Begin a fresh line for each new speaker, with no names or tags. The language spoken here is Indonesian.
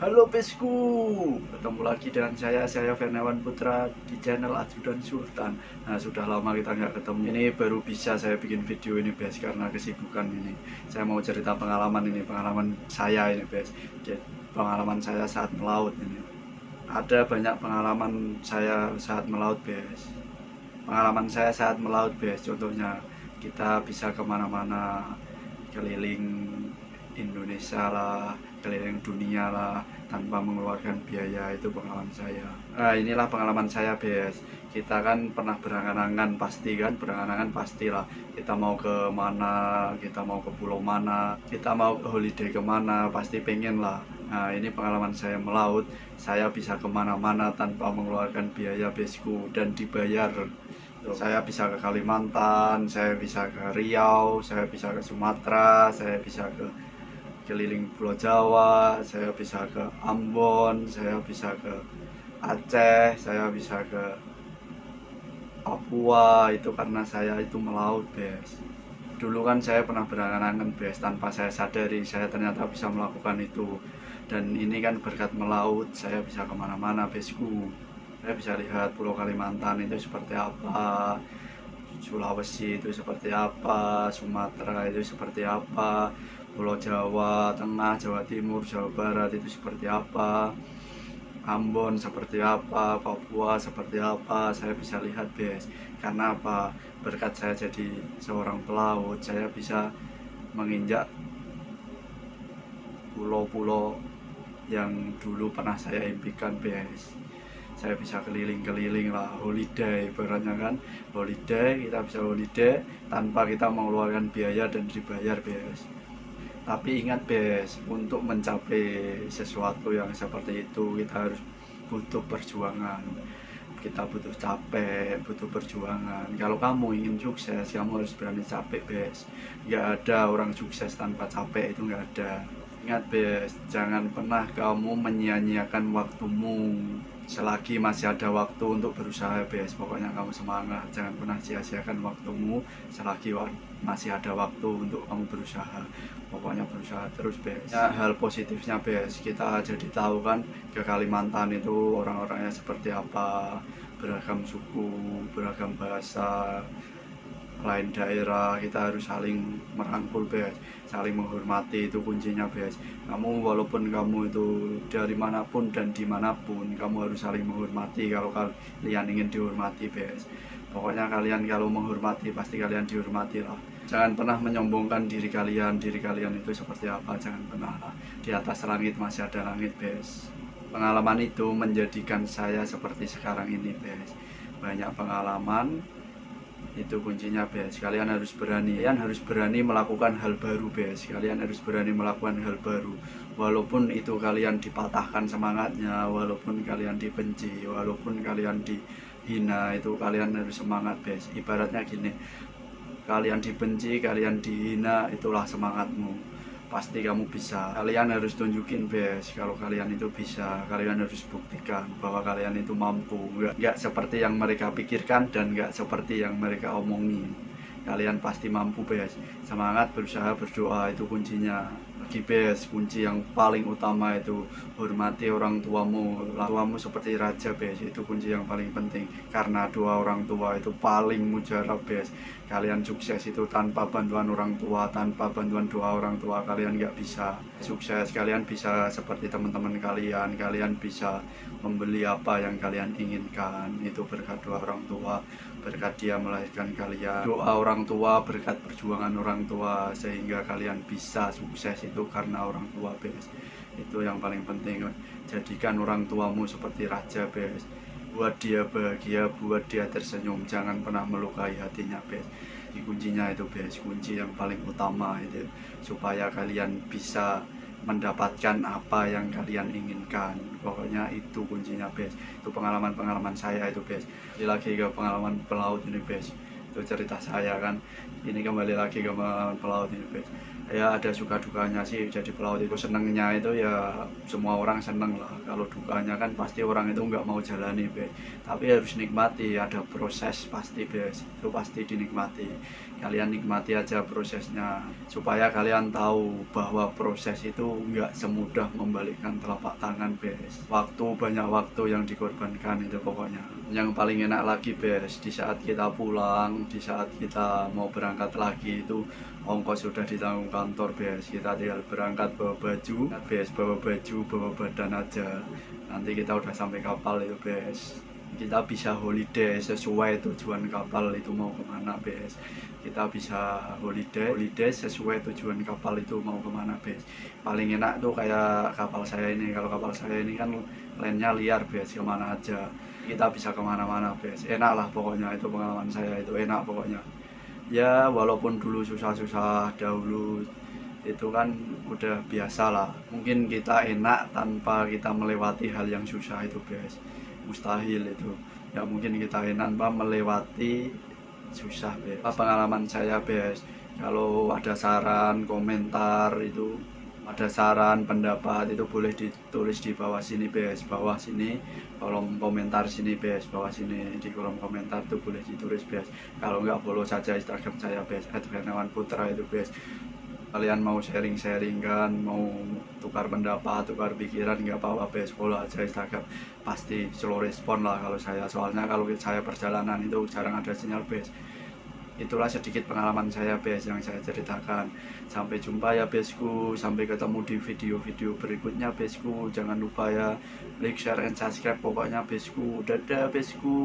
Halo Besku, ketemu lagi dengan saya Fernawan Putra di channel Ajudan Sultan. Nah, sudah lama kita nggak ketemu. Ini baru bisa saya bikin video ini, Bes, karena kesibukan ini. Saya mau cerita pengalaman ini, pengalaman saya ini, Bes. Pengalaman saya saat melaut ini. Ada banyak pengalaman saya saat melaut, Bes. Pengalaman saya saat melaut, Bes. Contohnya, kita bisa kemana-mana, keliling Indonesia lah, keliling dunia lah, tanpa mengeluarkan biaya. Itu pengalaman saya. Nah, inilah pengalaman saya, Bes. Kita kan pernah berangan-angan, pasti kan, berangan-angan pastilah. Kita mau ke mana, kita mau ke pulau mana, kita mau ke holiday kemana, pasti pengen lah. Nah, ini pengalaman saya melaut. Saya bisa kemana-mana tanpa mengeluarkan biaya, Besku, dan dibayar. Saya bisa ke Kalimantan, saya bisa ke Riau, saya bisa ke Sumatera, saya bisa ke keliling Pulau Jawa, saya bisa ke Ambon, saya bisa ke Aceh, saya bisa ke Papua. Itu karena saya itu melaut, Bes. Dulu kan saya pernah berangan-angan, Bes, tanpa saya sadari saya ternyata bisa melakukan itu. Dan ini kan berkat melaut, saya bisa kemana-mana, Besku. Saya bisa lihat Pulau Kalimantan itu seperti apa, Sulawesi itu seperti apa, Sumatera itu seperti apa, Pulau Jawa Tengah, Jawa Timur, Jawa Barat itu seperti apa, Ambon seperti apa, Papua seperti apa. Saya bisa lihat, Bes. Karena apa? Berkat saya jadi seorang pelaut, saya bisa menginjak pulau-pulau yang dulu pernah saya impikan, Bes. Saya bisa keliling-keliling lah, holiday ibaratnya kan, holiday, kita bisa holiday tanpa kita mengeluarkan biaya dan dibayar, Bes. Tapi ingat, Bes, untuk mencapai sesuatu yang seperti itu kita harus butuh perjuangan, kita butuh capek, butuh perjuangan. Kalau kamu ingin sukses, kamu harus berani capek, Bes. Nggak ada orang sukses tanpa capek, itu nggak ada. Ingat, Bes, jangan pernah kamu menyia-nyiakan waktumu. Selagi masih ada waktu untuk berusaha, Bes, pokoknya kamu semangat. Jangan pernah sia-siakan waktumu selagi masih ada waktu untuk kamu berusaha. Pokoknya berusaha terus, Bes. Ya, hal positifnya, Bes, kita jadi tahu kan ke Kalimantan itu orang-orangnya seperti apa, beragam suku, beragam bahasa, lain daerah. Kita harus saling merangkul, Bes, saling menghormati. Itu kuncinya, Bes. Kamu walaupun kamu itu dari manapun dan dimanapun, kamu harus saling menghormati. Kalau kalian ingin dihormati, Bes, pokoknya kalian kalau menghormati pasti kalian dihormati lah. Jangan pernah menyombongkan diri kalian itu seperti apa, jangan pernah lah. Di atas langit masih ada langit, Bes. Pengalaman itu menjadikan saya seperti sekarang ini, Bes. Banyak pengalaman, itu kuncinya, Bes. Kalian harus berani melakukan hal baru, Bes. Kalian harus berani melakukan hal baru, walaupun itu kalian dipatahkan semangatnya, walaupun kalian dibenci, walaupun kalian dihina, itu kalian harus semangat, Bes. Ibaratnya gini, kalian dibenci, kalian dihina, itulah semangatmu. Pasti kamu bisa. Kalian harus tunjukin, Bes, kalau kalian itu bisa. Kalian harus buktikan bahwa kalian itu mampu. Nggak seperti yang mereka pikirkan dan nggak seperti yang mereka omongin. Kalian pasti mampu, Bes. Semangat, berusaha, berdoa, itu kuncinya. Lagi, Bes, kunci yang paling utama itu hormati orang tuamu. Orang tuamu seperti raja, Bes. Itu kunci yang paling penting. Karena doa orang tua itu paling mujarab, Bes. Kalian sukses itu tanpa bantuan orang tua, tanpa bantuan doa orang tua kalian nggak bisa sukses. Kalian bisa seperti teman-teman kalian, kalian bisa membeli apa yang kalian inginkan. Itu berkat doa orang tua, berkat dia melahirkan kalian. Doa orang tua, berkat perjuangan orang tua, sehingga kalian bisa sukses itu karena orang tua, Bes. Itu yang paling penting. Jadikan orang tuamu seperti raja, Bes. Buat dia bahagia, buat dia tersenyum, jangan pernah melukai hatinya, Bes. Di kuncinya itu, Bes, kunci yang paling utama itu, supaya kalian bisa mendapatkan apa yang kalian inginkan. Pokoknya itu kuncinya, Bes. Itu pengalaman-pengalaman saya itu, Bes. Kembali lagi ke pengalaman pelaut ini, Bes. Itu cerita saya kan. Ini kembali lagi ke pengalaman pelaut ini, Bes. ya ada suka dukanya sih. Jadi pelaut itu senengnya itu ya semua orang seneng lah, kalau dukanya kan pasti orang itu nggak mau jalani be, tapi harus nikmati, ada proses pasti be, itu pasti dinikmati. Kalian nikmati aja prosesnya, supaya kalian tahu bahwa proses itu nggak semudah membalikkan telapak tangan bes. Banyak waktu yang dikorbankan itu pokoknya. Yang paling enak lagi bes, di saat kita pulang, di saat kita mau berangkat lagi itu ongkos sudah ditanggung kantor bes, kita tinggal berangkat bawa baju bes, bawa baju, bawa badan aja, nanti kita udah sampai kapal itu bes. Kita bisa holiday sesuai tujuan kapal itu mau kemana bes, kita bisa holiday sesuai tujuan kapal itu mau kemana bes. Paling enak tuh kayak kapal saya ini, kalau kapal saya ini kan lainnya liar bes, kemana aja kita bisa kemana-mana bes, enak lah pokoknya. Itu pengalaman saya itu enak pokoknya. Ya walaupun dulu susah-susah dahulu itu kan udah biasa lah. Mungkin kita enak tanpa kita melewati hal yang susah itu guys, mustahil itu. Ya mungkin kita enak tanpa melewati susah guys. Pengalaman saya guys, kalau ada saran komentar itu, ada saran pendapat itu boleh ditulis di bawah sini bes, bawah sini kolom komentar sini bes, bawah sini di kolom komentar itu boleh ditulis bes. Kalau nggak, follow saja Instagram saya bes, @hernawanputra itu bes. Kalian mau sharing-sharing kan, mau tukar pendapat, tukar pikiran, nggak apa-apa bes, follow aja Instagram, pasti slow respon lah kalau saya. Soalnya kalau saya perjalanan itu jarang ada sinyal bes. Itulah sedikit pengalaman saya bes yang saya ceritakan. Sampai jumpa ya besku, sampai ketemu di video-video berikutnya besku. Jangan lupa ya like, share, and subscribe pokoknya besku. Dadah besku.